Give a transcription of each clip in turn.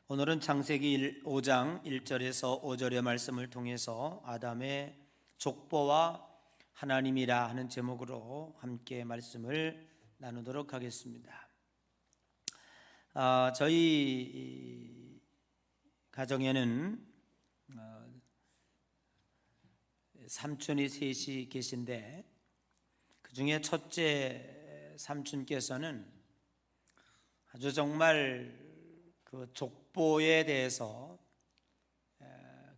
오늘은 창세기 5장 1절에서 5절의 말씀을 통해서 아담의 족보와 하나님이라 하는 제목으로 함께 말씀을 나누도록 하겠습니다. 저희 가정에는 삼촌이 셋이 계신데 그 중에 첫째 삼촌께서는 아주 정말 그 족보에 대해서,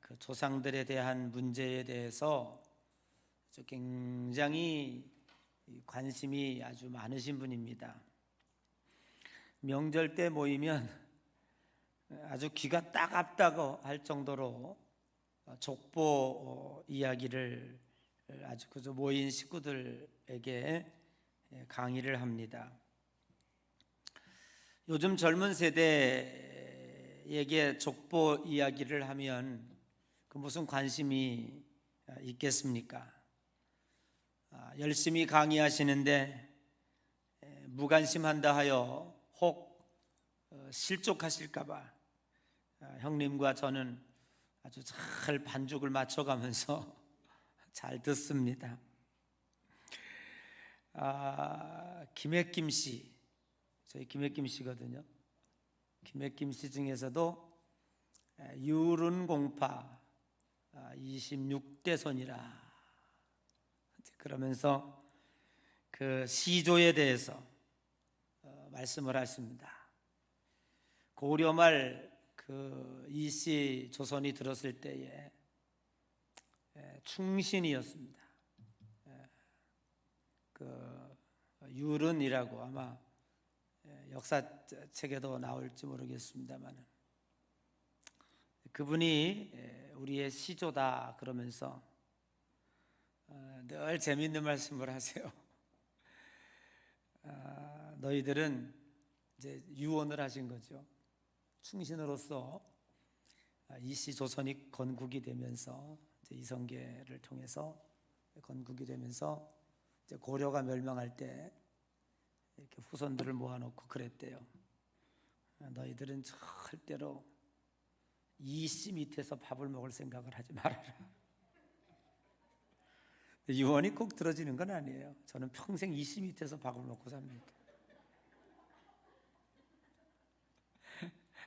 그 조상들에 대한 문제에 대해서 굉장히 관심이 아주 많으신 분입니다. 명절 때 모이면 아주 귀가 따갑다고 할 정도로 족보 이야기를 아주 그저 모인 식구들에게 강의를 합니다. 요즘 젊은 세대에게 족보 이야기를 하면 그 무슨 관심이 있겠습니까? 열심히 강의하시는데 무관심한다 하여 혹 실족하실까봐 형님과 저는 아주 잘 반죽을 맞춰가면서 잘 듣습니다. 김혜김 씨, 저희 김혜김 씨거든요. 김혜김 씨 중에서도 유른공파 26대 손이라 그러면서 그 시조에 대해서 말씀을 하십니다. 고려 말 그 이씨 조선이 들었을 때에 충신이었습니다. 그 유른이라고 아마 역사책에도 나올지 모르겠습니다만 그분이 우리의 시조다 그러면서 늘 재미있는 말씀을 하세요. 너희들은 이제 유언을 하신 거죠. 충신으로서 이씨 조선이 건국이 되면서 이제 이성계를 통해서 건국이 되면서 이제 고려가 멸망할 때 이렇게 후손들을 모아놓고 그랬대요. 너희들은 절대로 이씨 밑에서 밥을 먹을 생각을 하지 말아라. 유언이 꼭 들어지는 건 아니에요. 저는 평생 이씨 밑에서 밥을 먹고 삽니다.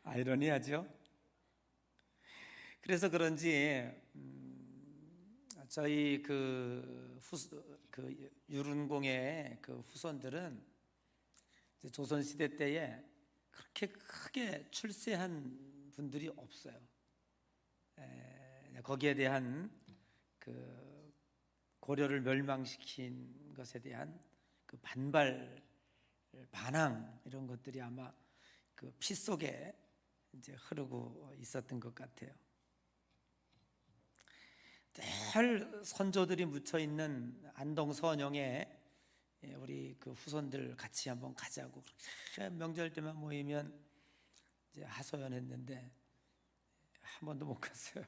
아이러니하죠? 그래서 그런지 저희 그 유른공의 그 후손들은 조선 시대 때에 그렇게 크게 출세한 분들이 없어요. 거기에 대한 그 고려를 멸망시킨 것에 대한 그 반발, 반항 이런 것들이 아마 그 피 속에 이제 흐르고 있었던 것 같아요. 늘 선조들이 묻혀 있는 안동 선영에 우리 그 후손들 같이 한번 가자고 그렇게 명절 때만 모이면 이제 하소연했는데 한 번도 못 갔어요.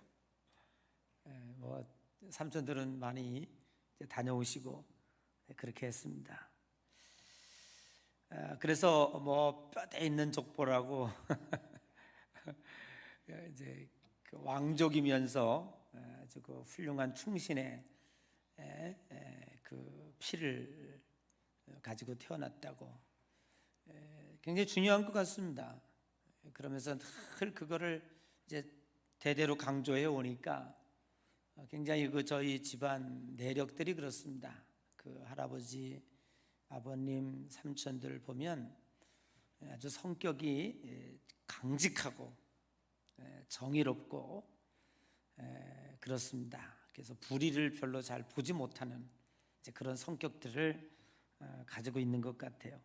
뭐 삼촌들은 많이 이제 다녀오시고 그렇게 했습니다. 그래서 뭐 뼈대 있는 족보라고 이제 그 왕족이면서 아주 그 훌륭한 충신의 그 피를 가지고 태어났다고 굉장히 중요한 것 같습니다. 그러면서 늘 그거를 이제 대대로 강조해 오니까 굉장히 그 저희 집안 내력들이 그렇습니다. 그 할아버지, 아버님, 삼촌들 보면 아주 성격이 강직하고 정의롭고 그렇습니다. 그래서 불의를 별로 잘 보지 못하는 이제 그런 성격들을 가지고 있는 것 같아요.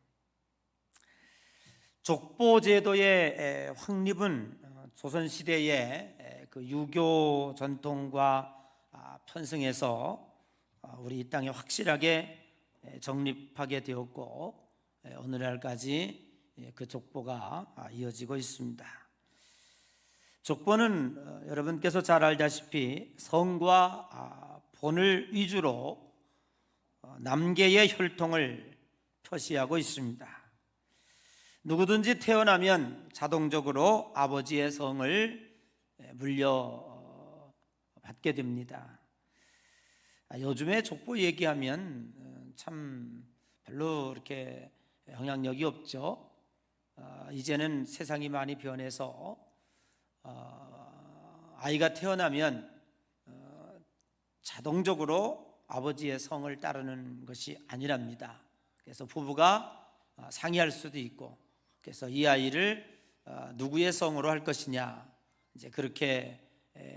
족보제도의 확립은 조선시대의 그 유교 전통과 편승해서 우리 이 땅에 확실하게 정립하게 되었고 오늘날까지 그 족보가 이어지고 있습니다. 족보는 여러분께서 잘 알다시피 성과 본을 위주로 남계의 혈통을 표시하고 있습니다. 누구든지 태어나면 자동적으로 아버지의 성을 물려받게 됩니다. 요즘에 족보 얘기하면 참 별로 이렇게 영향력이 없죠. 이제는 세상이 많이 변해서 아이가 태어나면 자동적으로 아버지의 성을 따르는 것이 아니랍니다. 그래서 부부가 상의할 수도 있고, 그래서 이 아이를 누구의 성으로 할 것이냐, 이제 그렇게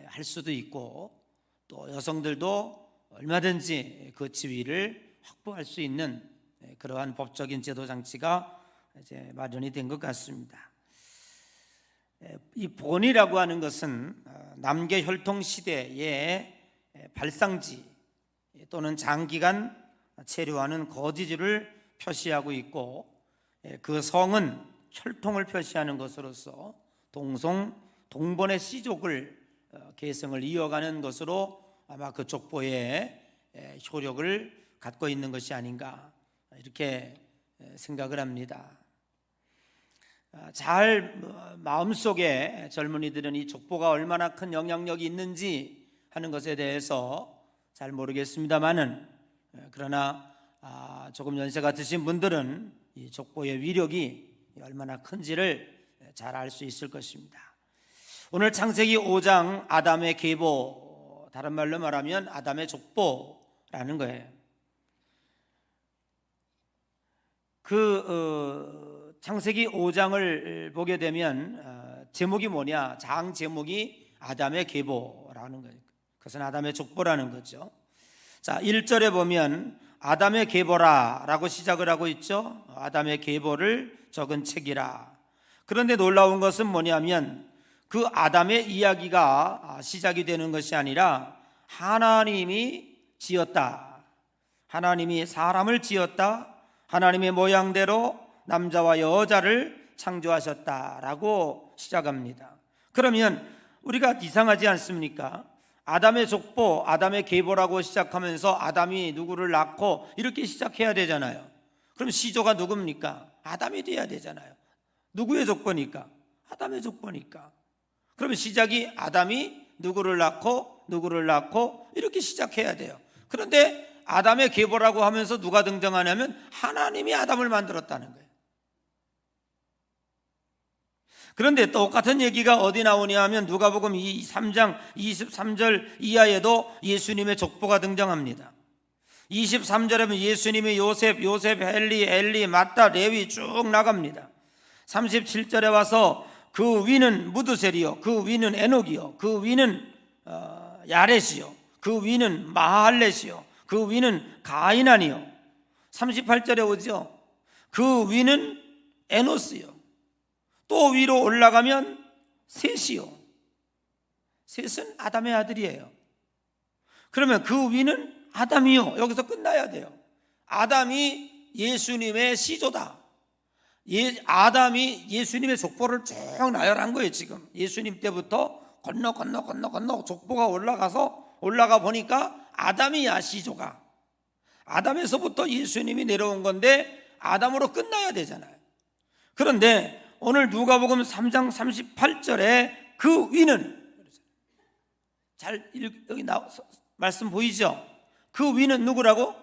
할 수도 있고, 또 여성들도 얼마든지 그 지위를 확보할 수 있는 그러한 법적인 제도 장치가 이제 마련이 된 것 같습니다. 이 본이라고 하는 것은 남계 혈통 시대의 발상지 또는 장기간 체류하는 거지를 표시하고 있고, 그 성은 혈통을 표시하는 것으로서 동본의 씨족을 계승을 이어가는 것으로 아마 그 족보의 효력을 갖고 있는 것이 아닌가, 이렇게 생각을 합니다. 잘 마음속에 젊은이들은 이 족보가 얼마나 큰 영향력이 있는지 하는 것에 대해서 잘 모르겠습니다만은, 그러나 조금 연세가 드신 분들은 이 족보의 위력이 얼마나 큰지를 잘 알 수 있을 것입니다. 오늘 창세기 5장 아담의 계보, 다른 말로 말하면 아담의 족보라는 거예요. 창세기 5장을 보게 되면 제목이 뭐냐? 장 제목이 아담의 계보라는 거예요. 그것은 아담의 족보라는 거죠. 자, 1절에 보면 아담의 계보라 라고 시작을 하고 있죠. 아담의 계보를 적은 책이라. 그런데 놀라운 것은 뭐냐면 그 아담의 이야기가 시작이 되는 것이 아니라 하나님이 지었다, 하나님이 사람을 지었다, 하나님의 모양대로 남자와 여자를 창조하셨다라고 시작합니다. 그러면 우리가 이상하지 않습니까? 아담의 족보, 아담의 계보라고 시작하면서 아담이 누구를 낳고 이렇게 시작해야 되잖아요. 그럼 시조가 누굽니까? 아담이 돼야 되잖아요. 누구의 족보니까? 아담의 족보니까. 그러면 시작이 아담이 누구를 낳고 이렇게 시작해야 돼요. 그런데 아담의 계보라고 하면서 누가 등장하냐면 하나님이 아담을 만들었다는 거예요. 그런데 똑같은 얘기가 어디 나오냐 하면 누가복음 3장 23절 이하에도 예수님의 족보가 등장합니다. 23절에 보면 예수님의 요셉, 헬리, 마따, 레위 쭉 나갑니다. 37절에 와서 그 위는 무드셀이요, 그 위는 에녹이요, 그 위는 야렛이요, 그 위는 마할렛이요, 그 위는 가이난이요. 38절에 오죠. 그 위는 에노스요. 또 위로 올라가면 셋이요. 셋은 아담의 아들이에요. 그러면 그 위는 아담이요. 여기서 끝나야 돼요. 아담이 예수님의 시조다. 아담이 예수님의 족보를 쭉 나열한 거예요. 지금 예수님 때부터 건너 족보가 올라가 보니까 아담이야, 시조가. 아담에서부터 예수님이 내려온 건데 아담으로 끝나야 되잖아요. 그런데 오늘 누가복음 3장 38절에 그 위는, 여기 말씀 보이죠? 그 위는 누구라고?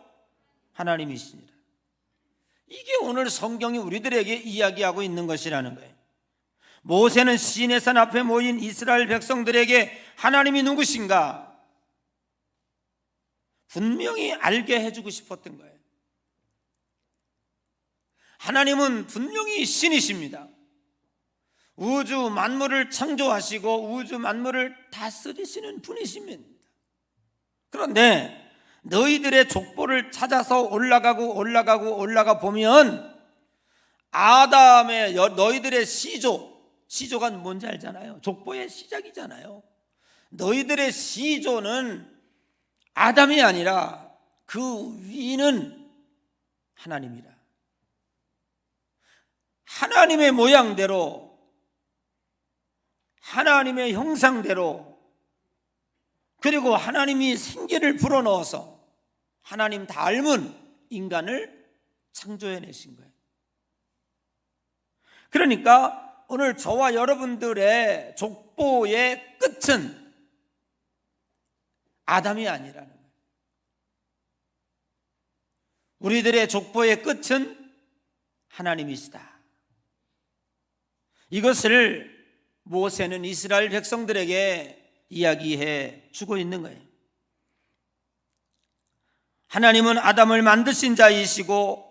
하나님이시니라. 이게 오늘 성경이 우리들에게 이야기하고 있는 것이라는 거예요. 모세는 시내산 앞에 모인 이스라엘 백성들에게 하나님이 누구신가 분명히 알게 해주고 싶었던 거예요. 하나님은 분명히 신이십니다. 우주 만물을 창조하시고 우주 만물을 다스리시는 분이십니다. 그런데 너희들의 족보를 찾아서 올라가 보면 아담의 너희들의 시조가 뭔지 알잖아요. 족보의 시작이잖아요. 너희들의 시조는 아담이 아니라 그 위는 하나님이라. 하나님의 모양대로, 하나님의 형상대로, 그리고 하나님이 생기를 불어넣어서 하나님 닮은 인간을 창조해내신 거예요. 그러니까 오늘 저와 여러분들의 족보의 끝은 아담이 아니라는 거예요. 우리들의 족보의 끝은 하나님이시다. 이것을 모세는 이스라엘 백성들에게 이야기해 주고 있는 거예요. 하나님은 아담을 만드신 자이시고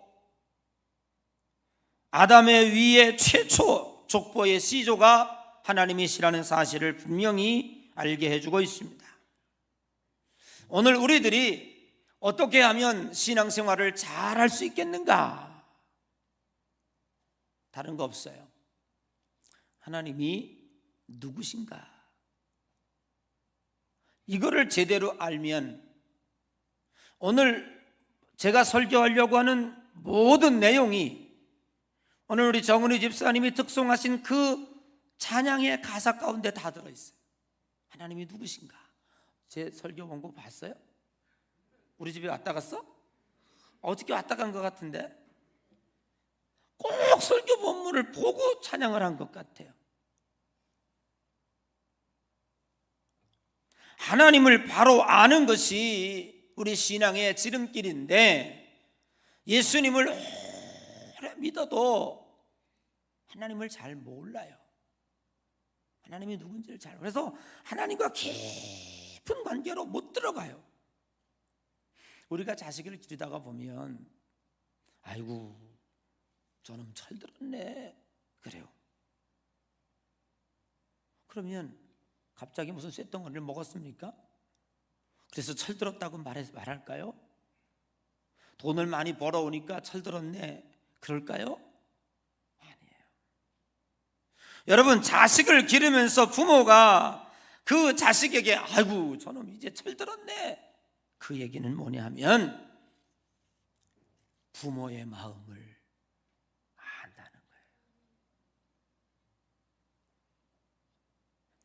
아담의 위에 최초 족보의 시조가 하나님이시라는 사실을 분명히 알게 해주고 있습니다. 오늘 우리들이 어떻게 하면 신앙생활을 잘 할 수 있겠는가? 다른 거 없어요. 하나님이 누구신가? 이거를 제대로 알면 오늘 제가 설교하려고 하는 모든 내용이 오늘 우리 정은희 집사님이 특송하신 그 찬양의 가사 가운데 다 들어있어요. 하나님이 누구신가? 제 설교 원고 봤어요? 우리 집에 왔다 갔어? 어저께 왔다 간 것 같은데 꼭 설교 본문을 보고 찬양을 한 것 같아요. 하나님을 바로 아는 것이 우리 신앙의 지름길인데 예수님을 오래 믿어도 하나님을 잘 몰라요. 하나님이 누군지를 잘, 그래서 하나님과 깊은 관계로 못 들어가요. 우리가 자식을 기르다가 보면 아이고 저놈 철들었네 그래요. 그러면 갑자기 무슨 쇳덩어리를 먹었습니까? 그래서 철들었다고 말할까요? 돈을 많이 벌어오니까 철들었네 그럴까요? 아니에요. 여러분, 자식을 기르면서 부모가 그 자식에게 아이고 저놈 이제 철들었네, 그 얘기는 뭐냐 하면 부모의 마음을 안다는 거예요.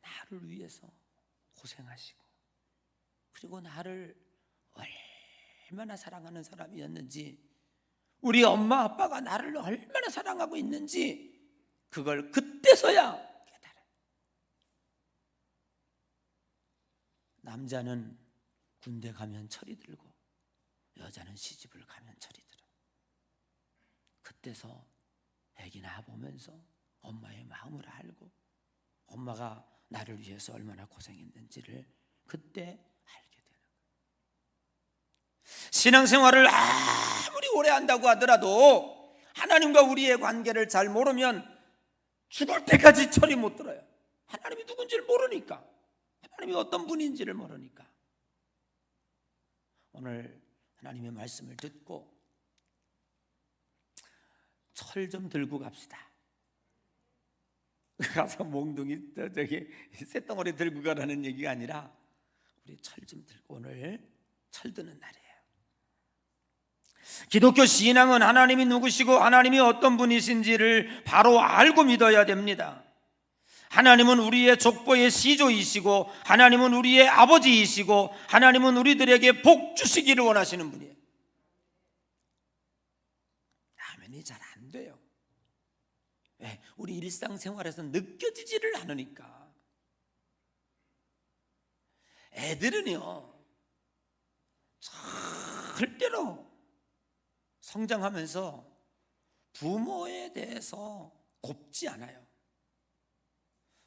나를 위해서 고생하시고 그리고 나를 얼마나 사랑하는 사람이었는지, 우리 엄마 아빠가 나를 얼마나 사랑하고 있는지 그걸 그때서야 깨달아요. 남자는 군대 가면 철이 들고 여자는 시집을 가면 철이 들어. 그때서 애기 낳아보면서 엄마의 마음을 알고 엄마가 나를 위해서 얼마나 고생했는지를 그때 알게 되는 거예요. 신앙생활을 아무리 오래 한다고 하더라도 하나님과 우리의 관계를 잘 모르면 죽을 때까지 철이 못 들어요. 하나님이 누군지를 모르니까, 하나님이 어떤 분인지를 모르니까. 오늘 하나님의 말씀을 듣고 철 좀 들고 갑시다. 가서 몽둥이 저기 쇳덩어리 들고 가라는 얘기가 아니라 우리 철 좀 들고, 오늘 철 드는 날이에요. 기독교 신앙은 하나님이 누구시고 하나님이 어떤 분이신지를 바로 알고 믿어야 됩니다. 하나님은 우리의 족보의 시조이시고 하나님은 우리의 아버지이시고 하나님은 우리들에게 복 주시기를 원하시는 분이에요. 아멘이 잘 안 돼요. 왜? 우리 일상생활에서 느껴지지를 않으니까. 애들은요 절대로 성장하면서 부모에 대해서 곱지 않아요.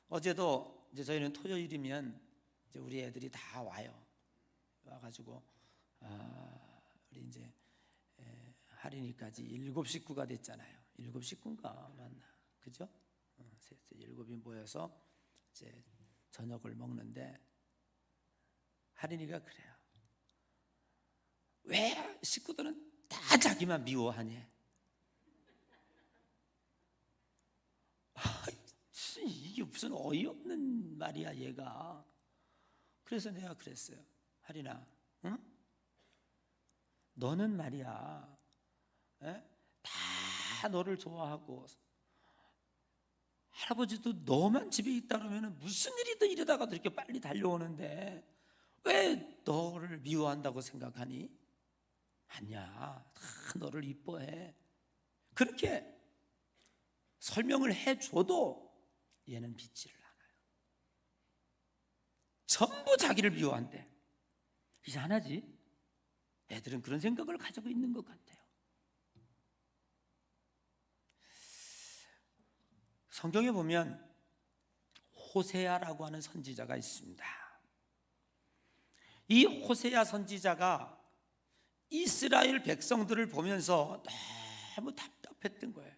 어제도 이제 저희는 토요일이면 이제 우리 애들이 다 와요. 와가지고 우리 이제 할인이까지 7 식구가 됐잖아요. 7 식구인가 맞나? 그죠? 7이 모여서 이제 저녁을 먹는데 할인이가 그래요. 왜 식구들은 다 자기만 미워하니? 이게 무슨 어이없는 말이야 얘가. 그래서 내가 그랬어요. 할인아, 응? 너는 말이야 다 너를 좋아하고 할아버지도 너만 집에 있다 그러면 무슨 일이든 이러다가도 이렇게 빨리 달려오는데 왜 너를 미워한다고 생각하니? 아니야, 다 너를 이뻐해. 그렇게 설명을 해줘도 얘는 믿지를 않아요. 전부 자기를 미워한대. 이상하지? 애들은 그런 생각을 가지고 있는 것 같아요. 성경에 보면 호세아라고 하는 선지자가 있습니다. 이 호세아 선지자가 이스라엘 백성들을 보면서 너무 답답했던 거예요.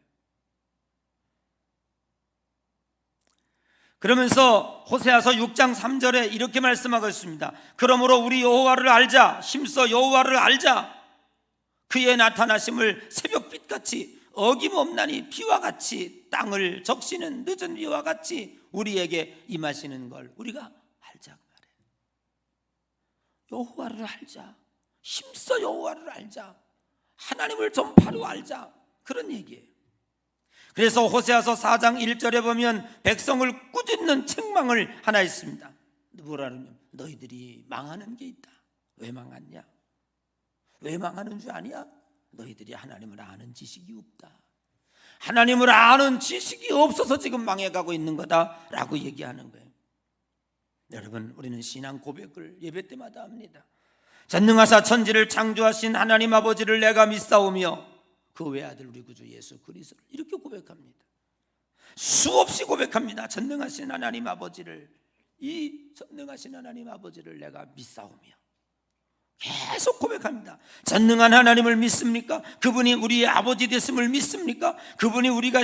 그러면서 호세아서 6장 3절에 이렇게 말씀하고 있습니다. 그러므로 우리 여호와를 알자. 힘써 여호와를 알자. 그의 나타나심을 새벽빛같이 어김없나니 비와 같이 땅을 적시는 늦은 비와 같이 우리에게 임하시는 걸 우리가 알자 그 말이에요. 여호와를 알자. 힘써 여호와를 알자. 하나님을 좀 바로 알자. 그런 얘기예요. 그래서 호세아서 4장 1절에 보면 백성을 꾸짖는 책망을 하나 있습니다. 뭐라냐면 너희들이 망하는 게 있다. 왜 망하냐? 왜 망하는 줄 아냐? 너희들이 하나님을 아는 지식이 없다. 하나님을 아는 지식이 없어서 지금 망해가고 있는 거다라고 얘기하는 거예요. 여러분, 우리는 신앙 고백을 예배 때마다 합니다. 전능하사 천지를 창조하신 하나님 아버지를 내가 믿사오며 그 외아들 우리 구주 예수 그리스도를 이렇게 고백합니다. 수없이 고백합니다. 전능하신 하나님 아버지를, 이 전능하신 하나님 아버지를 내가 믿사오며 계속 고백합니다. 전능한 하나님을 믿습니까? 그분이 우리의 아버지 되심을 믿습니까? 그분이 우리가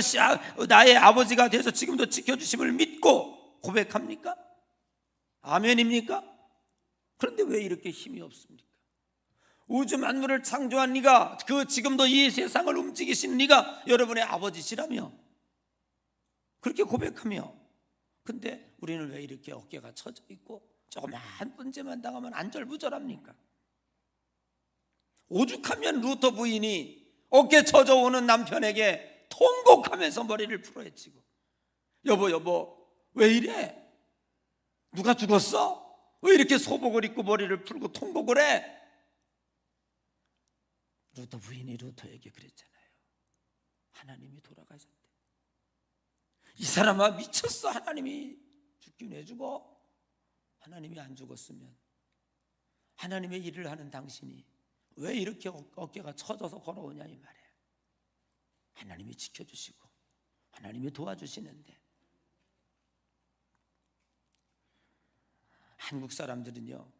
나의 아버지가 돼서 지금도 지켜주심을 믿고 고백합니까? 아멘입니까? 그런데 왜 이렇게 힘이 없습니까? 우주 만물을 창조한 네가, 그 지금도 이 세상을 움직이신 네가 여러분의 아버지시라며 그렇게 고백하며, 근데 우리는 왜 이렇게 어깨가 처져 있고 조그만 문제만 당하면 안절부절합니까? 오죽하면 루터 부인이 어깨 처져 오는 남편에게 통곡하면서 머리를 풀어헤치고 여보 왜 이래? 누가 죽었어? 왜 이렇게 소복을 입고 머리를 풀고 통곡을 해? 루터 부인이 루터에게 그랬잖아요. 하나님이 돌아가셨대. 이 사람아 미쳤어. 하나님이 죽긴 왜 죽어? 하나님이 안 죽었으면 하나님의 일을 하는 당신이 왜 이렇게 어깨가 처져서 걸어오냐 이 말이에요. 하나님이 지켜주시고 하나님이 도와주시는데, 한국 사람들은요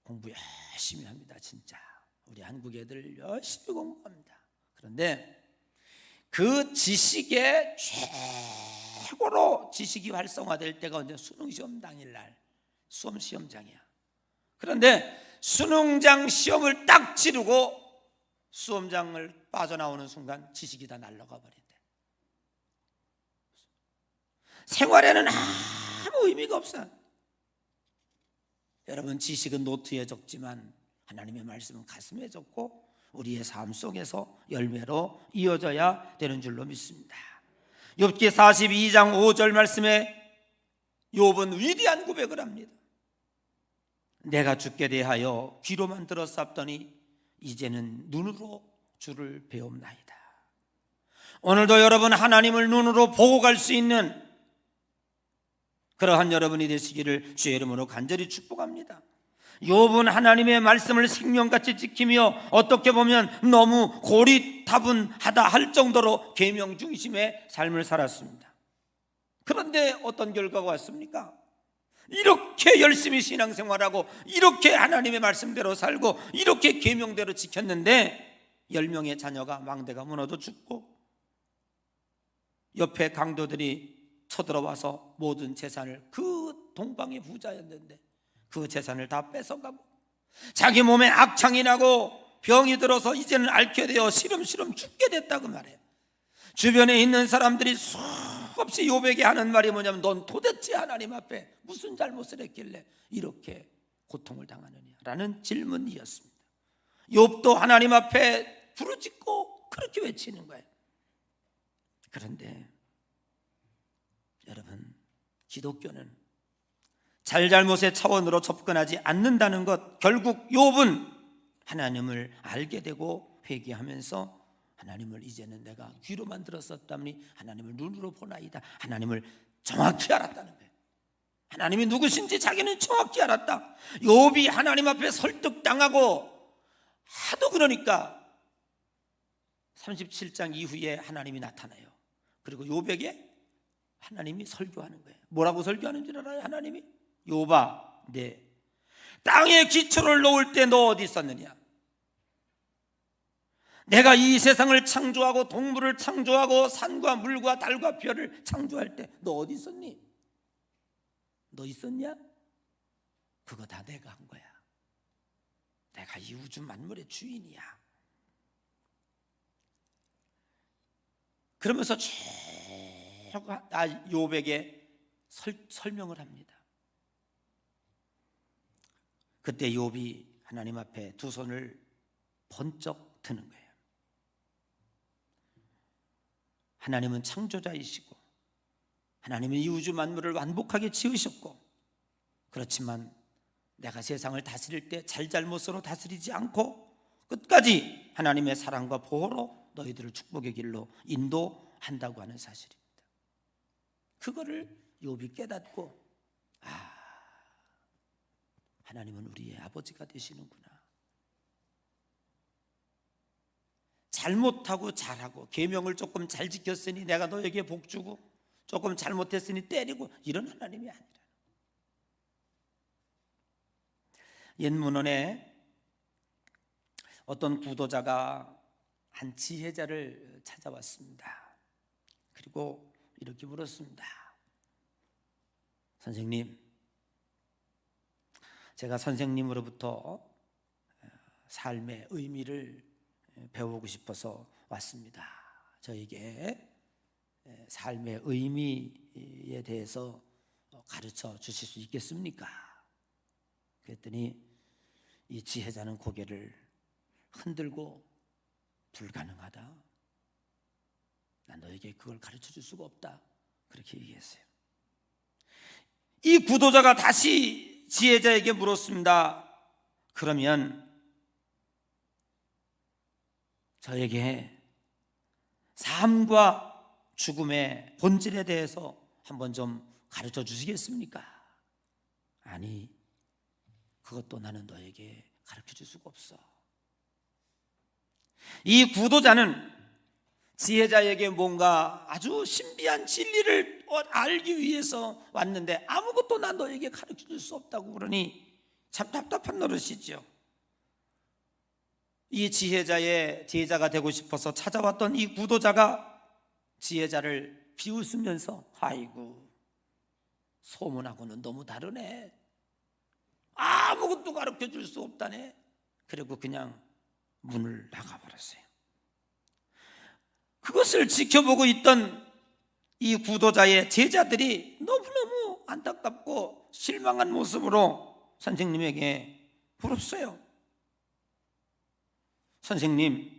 공부 열심히 합니다. 진짜 우리 한국 애들 열심히 공부합니다. 그런데 그 지식의 최고로 지식이 활성화될 때가 언제? 수능시험 당일날 수험 시험장이야. 그런데 수능장 시험을 딱 치르고 수험장을 빠져나오는 순간 지식이 다 날아가 버린대. 생활에는 아무 의미가 없어요. 여러분, 지식은 노트에 적지만 하나님의 말씀은 가슴에 적고 우리의 삶 속에서 열매로 이어져야 되는 줄로 믿습니다. 욥기 42장 5절 말씀에 욥은 위대한 고백을 합니다. 내가 주께 대하여 귀로만 들었사옵더니 이제는 눈으로 주를 배웁나이다. 오늘도 여러분 하나님을 눈으로 보고 갈 수 있는 그러한 여러분이 되시기를 주의 이름으로 간절히 축복합니다. 욥은 하나님의 말씀을 생명같이 지키며 어떻게 보면 너무 고리타분하다 할 정도로 계명 중심의 삶을 살았습니다. 그런데 어떤 결과가 왔습니까? 이렇게 열심히 신앙생활하고 이렇게 하나님의 말씀대로 살고 이렇게 계명대로 지켰는데 10명의 자녀가 망대가 무너져 죽고 옆에 강도들이 쳐들어와서 모든 재산을, 그 동방의 부자였는데 그 재산을 다 뺏어가고 자기 몸에 악창이 나고 병이 들어서 이제는 앓게 되어 시름시름 죽게 됐다고 말해요. 주변에 있는 사람들이 수없이 욥에게 하는 말이 뭐냐면 넌 도대체 하나님 앞에 무슨 잘못을 했길래 이렇게 고통을 당하느냐라는 질문이었습니다. 욥도 하나님 앞에 부르짖고 그렇게 외치는 거예요. 그런데 여러분, 기독교는 잘잘못의 차원으로 접근하지 않는다는 것, 결국 욥은 하나님을 알게 되고 회개하면서 하나님을 이제는 내가 귀로만 들었었다니 하나님을 눈으로 보나이다. 하나님을 정확히 알았다는 거예요. 하나님이 누구신지 자기는 정확히 알았다. 욥이 하나님 앞에 설득당하고 하도 그러니까 37장 이후에 하나님이 나타나요. 그리고 욥에게 하나님이 설교하는 거예요. 뭐라고 설교하는 줄 알아요? 하나님이 욥아, 네 땅에 기초를 놓을 때 너 어디 있었느냐? 내가 이 세상을 창조하고 동물을 창조하고 산과 물과 달과 별을 창조할 때 너 어디 있었니? 너 있었냐? 그거 다 내가 한 거야. 내가 이 우주 만물의 주인이야. 그러면서 쭉 욥에게 설명을 합니다. 그때 욥이 하나님 앞에 두 손을 번쩍 드는 거예요. 하나님은 창조자이시고 하나님은 이 우주 만물을 완벽하게 지으셨고, 그렇지만 내가 세상을 다스릴 때 잘잘못으로 다스리지 않고 끝까지 하나님의 사랑과 보호로 너희들을 축복의 길로 인도한다고 하는 사실입니다. 그거를 욥이 깨닫고 하나님은 우리의 아버지가 되시는구나. 잘못하고 잘하고 계명을 조금 잘 지켰으니 내가 너에게 복 주고 조금 잘못했으니 때리고 이런 하나님이 아니라, 옛 문헌에 어떤 구도자가 한 지혜자를 찾아왔습니다. 그리고 이렇게 물었습니다. 선생님, 제가 선생님으로부터 삶의 의미를 배우고 싶어서 왔습니다. 저에게 삶의 의미에 대해서 가르쳐 주실 수 있겠습니까? 그랬더니 이 지혜자는 고개를 흔들고 불가능하다. 난 너에게 그걸 가르쳐 줄 수가 없다. 그렇게 얘기했어요. 이 구도자가 다시 지혜자에게 물었습니다. 그러면 저에게 삶과 죽음의 본질에 대해서 한번 좀 가르쳐 주시겠습니까? 아니, 그것도 나는 너에게 가르쳐 줄 수가 없어. 이 구도자는 지혜자에게 뭔가 아주 신비한 진리를 알기 위해서 왔는데 아무것도 난 너에게 가르쳐 줄 수 없다고 그러니 참 답답한 노릇이죠. 이 지혜자의 제자가 되고 싶어서 찾아왔던 이 구도자가 지혜자를 비웃으면서 아이고, 소문하고는 너무 다르네. 아무것도 가르쳐 줄 수 없다네. 그리고 그냥 문을 나가버렸어요. 그것을 지켜보고 있던 이 구도자의 제자들이 너무너무 안타깝고 실망한 모습으로 선생님에게 물었어요. 선생님,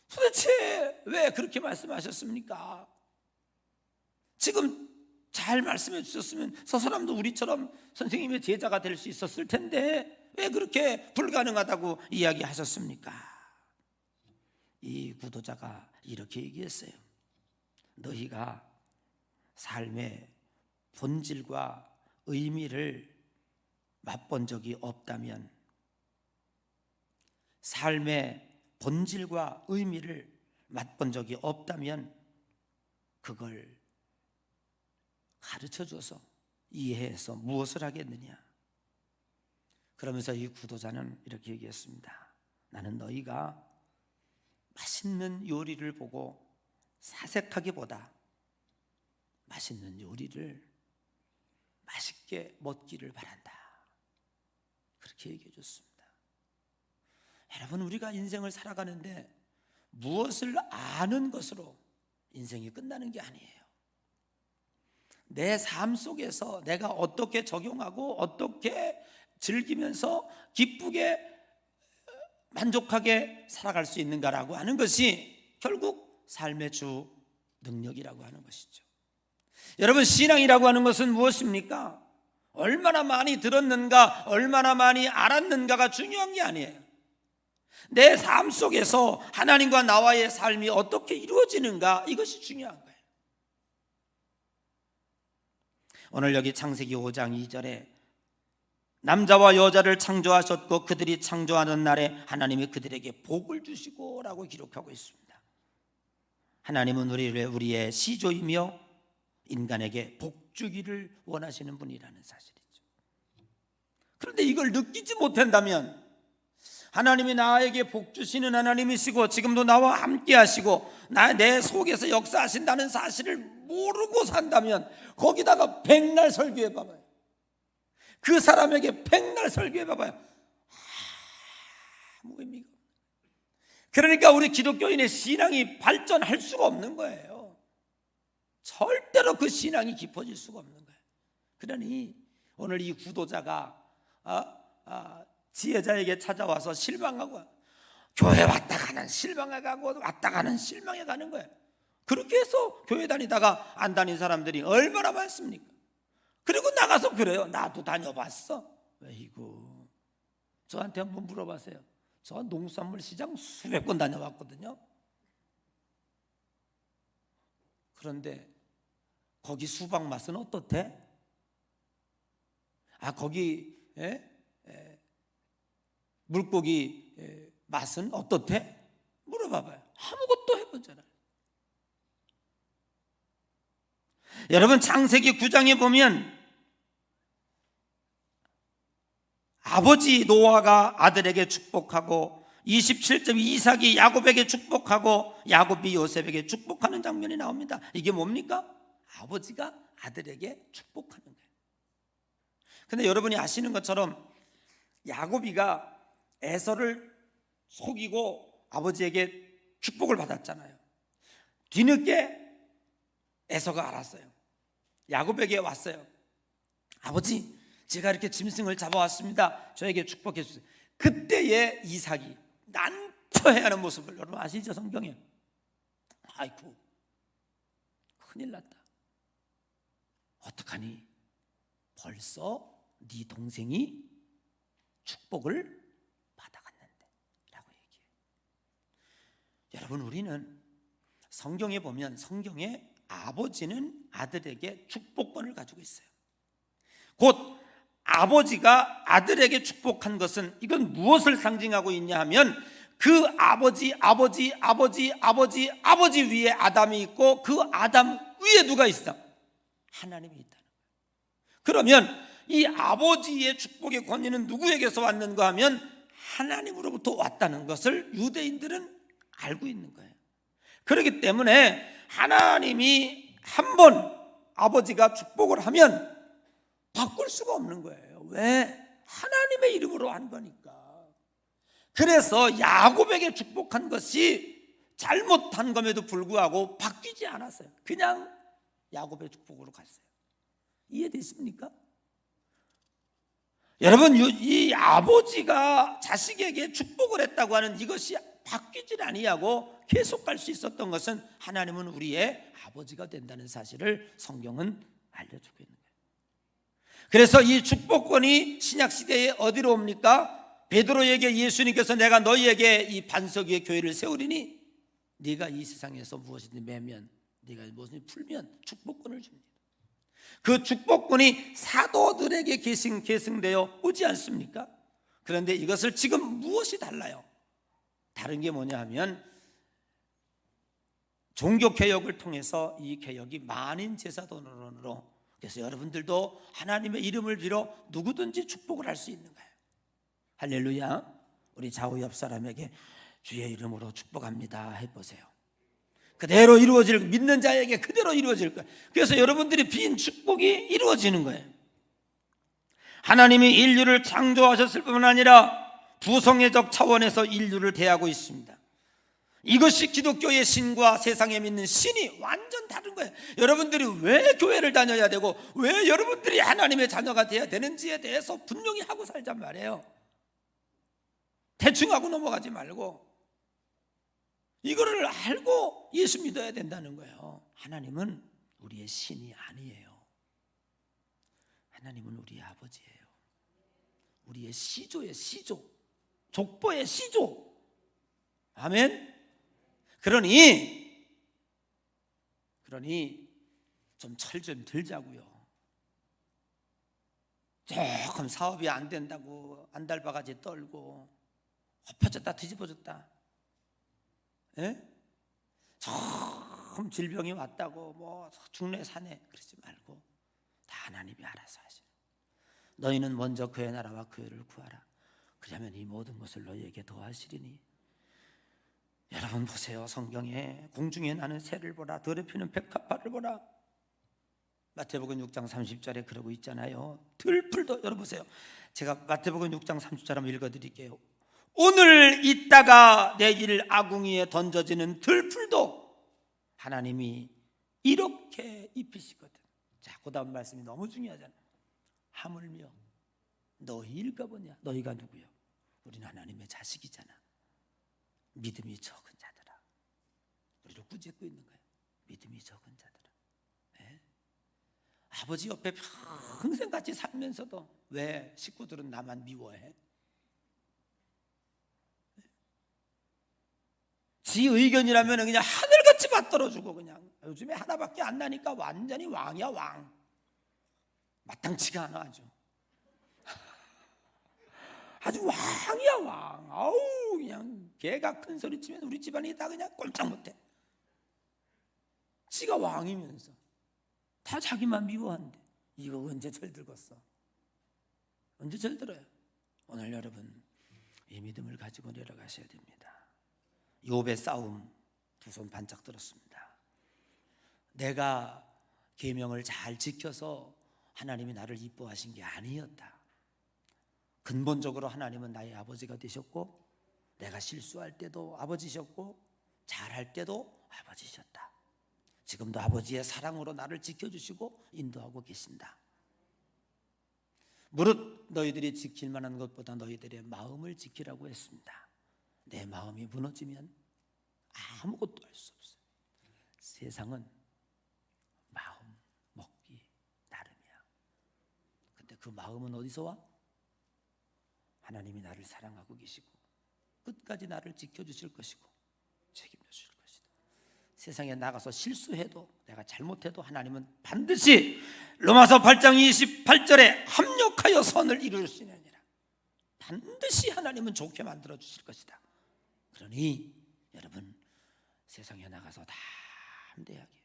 도대체 왜 그렇게 말씀하셨습니까? 지금 잘 말씀해 주셨으면 저 사람도 우리처럼 선생님의 제자가 될 수 있었을 텐데 왜 그렇게 불가능하다고 이야기하셨습니까? 이 구도자가 이렇게 얘기했어요. 너희가 삶의 본질과 의미를 맛본 적이 없다면, 삶의 본질과 의미를 맛본 적이 없다면 그걸 가르쳐줘서 이해해서 무엇을 하겠느냐. 그러면서 이 구도자는 이렇게 얘기했습니다. 나는 너희가 맛있는 요리를 보고 사색하기보다 맛있는 요리를 맛있게 먹기를 바란다. 그렇게 얘기해 줬습니다. 여러분, 우리가 인생을 살아가는데 무엇을 아는 것으로 인생이 끝나는 게 아니에요. 내 삶 속에서 내가 어떻게 적용하고 어떻게 즐기면서 기쁘게 만족하게 살아갈 수 있는가라고 하는 것이 결국 삶의 주 능력이라고 하는 것이죠. 여러분, 신앙이라고 하는 것은 무엇입니까? 얼마나 많이 들었는가, 얼마나 많이 알았는가가 중요한 게 아니에요. 내 삶 속에서 하나님과 나와의 삶이 어떻게 이루어지는가, 이것이 중요한 거예요. 오늘 여기 창세기 5장 2절에 남자와 여자를 창조하셨고 그들이 창조하는 날에 하나님이 그들에게 복을 주시고 라고 기록하고 있습니다. 하나님은 우리의 시조이며 인간에게 복 주기를 원하시는 분이라는 사실이죠. 그런데 이걸 느끼지 못한다면, 하나님이 나에게 복 주시는 하나님이시고 지금도 나와 함께 하시고 내 속에서 역사하신다는 사실을 모르고 산다면, 거기다가 백날 설교해 봐봐요. 그 사람에게 백날 설교해 봐봐요. 아무 의미가 없어요. 그러니까 우리 기독교인의 신앙이 발전할 수가 없는 거예요. 절대로 그 신앙이 깊어질 수가 없는 거예요. 그러니 오늘 이 구도자가 지혜자에게 찾아와서 실망하고, 교회 왔다 가는 실망해 가고 왔다 가는 실망해 가는 거예요. 그렇게 해서 교회 다니다가 안 다닌 사람들이 얼마나 많습니까? 그리고 나가서 그래요. 나도 다녀봤어. 이고 저한테 한번 물어봤어요. 저 농수산물 시장 수백 번 다녀왔거든요. 그런데 거기 수박 맛은 어떻대? 거기 물고기 맛은 어떻대? 물어봐봐요. 아무것도 해보잖아요. 여러분, 창세기 9장에 보면 아버지 노아가 아들에게 축복하고 27점 이삭이 야곱에게 축복하고 야곱이 요셉에게 축복하는 장면이 나옵니다. 이게 뭡니까? 아버지가 아들에게 축복하는 거예요. 그런데 여러분이 아시는 것처럼 야곱이가 에서를 속이고 아버지에게 축복을 받았잖아요. 뒤늦게 에서가 알았어요. 야곱에게 왔어요. 아버지, 제가 이렇게 짐승을 잡아왔습니다. 저에게 축복해 주세요. 그때의 이삭이 난처해하는 모습을 여러분 아시죠? 성경에. 아이고, 큰일 났다. 어떡하니? 벌써 네 동생이 축복을 받아갔는데 라고 얘기해요. 여러분, 우리는 성경에 보면 성경에 아버지는 아들에게 축복권을 가지고 있어요. 곧 아버지가 아들에게 축복한 것은 이건 무엇을 상징하고 있냐 하면, 그 아버지 위에 아담이 있고 그 아담 위에 누가 있어? 하나님이 있다는 거예요. 그러면 이 아버지의 축복의 권위는 누구에게서 왔는가 하면 하나님으로부터 왔다는 것을 유대인들은 알고 있는 거예요. 그렇기 때문에 하나님이 한 번 아버지가 축복을 하면 바꿀 수가 없는 거예요. 왜? 하나님의 이름으로 한 거니까. 그래서 야곱에게 축복한 것이 잘못한 것에도 불구하고 바뀌지 않았어요. 그냥 야곱의 축복으로 갔어요. 이해되십니까? 여러분, 이 아버지가 자식에게 축복을 했다고 하는 이것이 바뀌질 아니하고 계속 갈 수 있었던 것은 하나님은 우리의 아버지가 된다는 사실을 성경은 알려주고 있는 거예요. 그래서 이 축복권이 신약시대에 어디로 옵니까? 베드로에게 예수님께서 내가 너희에게 이 반석 위에 교회를 세우리니 네가 이 세상에서 무엇이든지 매면, 네가 무엇이든지 풀면 축복권을 줍니다. 그 축복권이 사도들에게 계승되어 오지 않습니까? 그런데 이것을 지금 무엇이 달라요? 다른 게 뭐냐 하면 종교개혁을 통해서 이 개혁이 만인 제사도론으로, 그래서 여러분들도 하나님의 이름을 빌어 누구든지 축복을 할 수 있는 거예요. 할렐루야. 우리 좌우 옆 사람에게 주의 이름으로 축복합니다 해보세요. 그대로 이루어질, 믿는 자에게 그대로 이루어질 거예요. 그래서 여러분들이 빈 축복이 이루어지는 거예요. 하나님이 인류를 창조하셨을 뿐만 아니라 부성애적 차원에서 인류를 대하고 있습니다. 이것이 기독교의 신과 세상에 믿는 신이 완전 다른 거예요. 여러분들이 왜 교회를 다녀야 되고 왜 여러분들이 하나님의 자녀가 돼야 되는지에 대해서 분명히 하고 살잔 말이에요. 대충 하고 넘어가지 말고 이거를 알고 예수 믿어야 된다는 거예요. 하나님은 우리의 신이 아니에요. 하나님은 우리의 아버지예요. 우리의 시조의 시조, 족보의 시조, 아멘. 그러니 좀 철 좀 들자고요. 조금 사업이 안 된다고 안달바가지 떨고 엎어졌다 뒤집어졌다, 예? 조금 질병이 왔다고 뭐 죽네 사네 그러지 말고 다 하나님이 알아서 하시라. 너희는 먼저 그의 나라와 그 의를 구하라. 그러면 이 모든 것을 너희에게 더하시리니. 여러분 보세요. 성경에 공중에 나는 새를 보라, 들에 피는 백합화를 보라. 마태복음 6장 30절에 그러고 있잖아요. 들풀도, 여러분 보세요. 제가 마태복음 6장 30절 한번 읽어드릴게요. 오늘 있다가 내일 아궁이에 던져지는 들풀도 하나님이 이렇게 입히시거든. 자, 그 다음 말씀이 너무 중요하잖아요. 하물며 너희일까 보냐. 너희가 누구요? 우리는 하나님의 자식이잖아. 믿음이 적은 자들아. 우리를 꾸짖고 있는 거예요. 믿음이 적은 자들아. 네? 아버지 옆에 평생 같이 살면서도 왜 식구들은 나만 미워해? 지 의견이라면 그냥 하늘같이 받들어주고, 그냥 요즘에 하나밖에 안 나니까 완전히 왕이야. 왕. 마땅치가 않아. 아주 왕이야. 왕. 아우, 그냥 개가 큰 소리 치면 우리 집안이 다 그냥 꼼짝 못해. 지가 왕이면서 다 자기만 미워한대. 이거 언제 철들겠어? 언제 철들어요? 오늘 여러분 이 믿음을 가지고 내려가셔야 됩니다. 욥의 싸움 두 손 반짝 들었습니다. 내가 계명을 잘 지켜서 하나님이 나를 이뻐하신 게 아니었다. 근본적으로 하나님은 나의 아버지가 되셨고, 내가 실수할 때도 아버지셨고, 잘할 때도 아버지셨다. 지금도 아버지의 사랑으로 나를 지켜주시고 인도하고 계신다. 무릇 너희들이 지킬 만한 것보다 너희들의 마음을 지키라고 했습니다. 내 마음이 무너지면 아무것도 할 수 없어요. 세상은 마음 먹기 나름이야. 근데 그 마음은 어디서 와? 하나님이 나를 사랑하고 계시고 끝까지 나를 지켜주실 것이고 책임져 주실 것이다. 세상에 나가서 실수해도, 내가 잘못해도 하나님은 반드시 로마서 8장 28절에 합력하여 선을 이루시느니라. 반드시 하나님은 좋게 만들어 주실 것이다. 그러니 여러분 세상에 나가서 다 담대하게,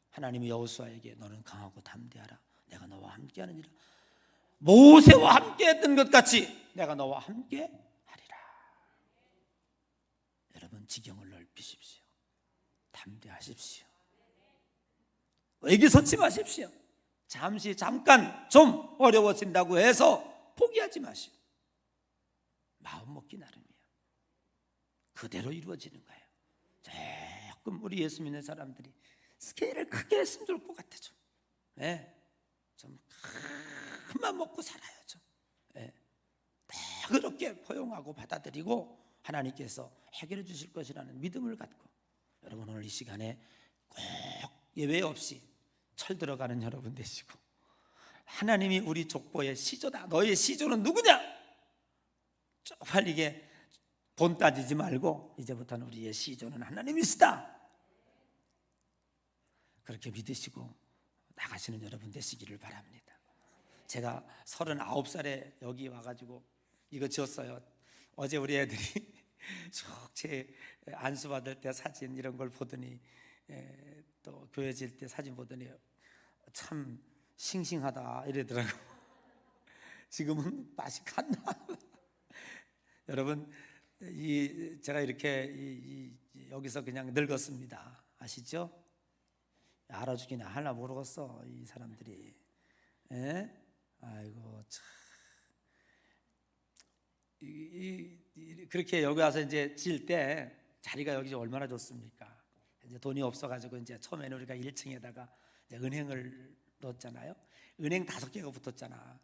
하나님이 여호수아에게 너는 강하고 담대하라. 내가 너와 함께하느니라. 모세와 함께했던 것 같이 내가 너와 함께 하리라. 여러분 지경을 넓히십시오. 담대하십시오. 의기소치 마십시오. 잠깐 좀 어려워진다고 해서 포기하지 마시오. 마음 먹기 나름이에요. 그대로 이루어지는 거예요. 조금 우리 예수 믿는 사람들이 스케일을 크게 했으면 좋을 것 같아. 좀, 네. 좀 큰맘 먹고 살아야죠. 네. 그렇게 포용하고 받아들이고 하나님께서 해결해 주실 것이라는 믿음을 갖고, 여러분 오늘 이 시간에 꼭 예외 없이 철 들어가는 여러분 되시고, 하나님이 우리 족보의 시조다. 너의 시조는 누구냐? 쪽팔리게 돈 따지지 말고 이제부터는 우리의 시조는 하나님이시다. 그렇게 믿으시고 나가시는 여러분 되시기를 바랍니다. 제가 39살에 여기 와가지고 이거 지었어요. 어제 우리 애들이 제 안수 받을 때 사진 이런 걸 보더니, 또 교회 질 때 사진 보더니 참 싱싱하다 이러더라고. 지금은 맛이 갔나? 여러분 제가 이렇게 여기서 그냥 늙었습니다. 아시죠? 알아주긴 하나 모르겠어 이 사람들이. 에? 아이고 참. 그렇게 여기 와서 이제 질 때 자리가 여기 얼마나 좋습니까? 이제 돈이 없어가지고 이제 처음에는 우리가 1층에다가 이제 은행을 넣었잖아요. 은행 5개가 붙었잖아.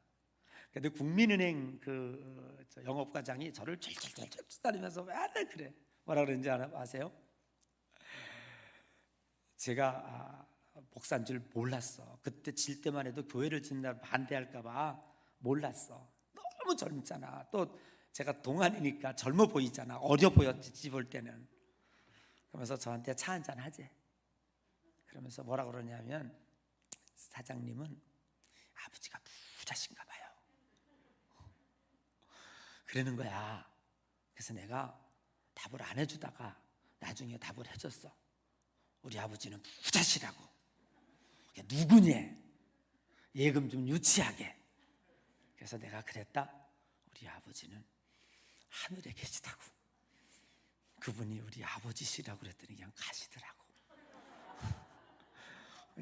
근데 국민은행 그 영업과장이 저를 철철철철 따르면서 맨날 그래. 뭐라 그러는지 아세요? 제가 목사인 줄 몰랐어. 그때 질 때만 해도 교회를 짓는다 반대할까 봐 몰랐어. 너무 젊잖아. 또 제가 동안이니까 젊어 보이잖아. 어려 보였지 집 올 때는. 그러면서 저한테 차 한잔 하재. 그러면서 뭐라 그러냐면, 사장님은 아버지가 부자신가 봐요. 그러는 거야. 그래서 내가 답을 안 해주다가 나중에 답을 해줬어. 우리 아버지는 부자시라고. 누구냐? 예금 좀 유치하게. 그래서 내가 그랬다. 우리 아버지는 하늘에 계시다고. 그분이 우리 아버지시라고 그랬더니 그냥 가시더라고.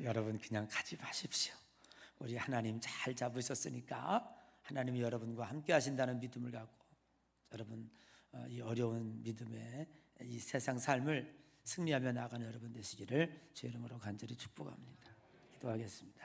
여러분 그냥 가지 마십시오. 우리 하나님 잘 잡으셨으니까 하나님이 여러분과 함께 하신다는 믿음을 갖고 여러분 이 어려운 믿음의 이 세상 삶을 승리하며 나가는 여러분 되시기를 주의 이름으로 간절히 축복합니다. 기도하겠습니다.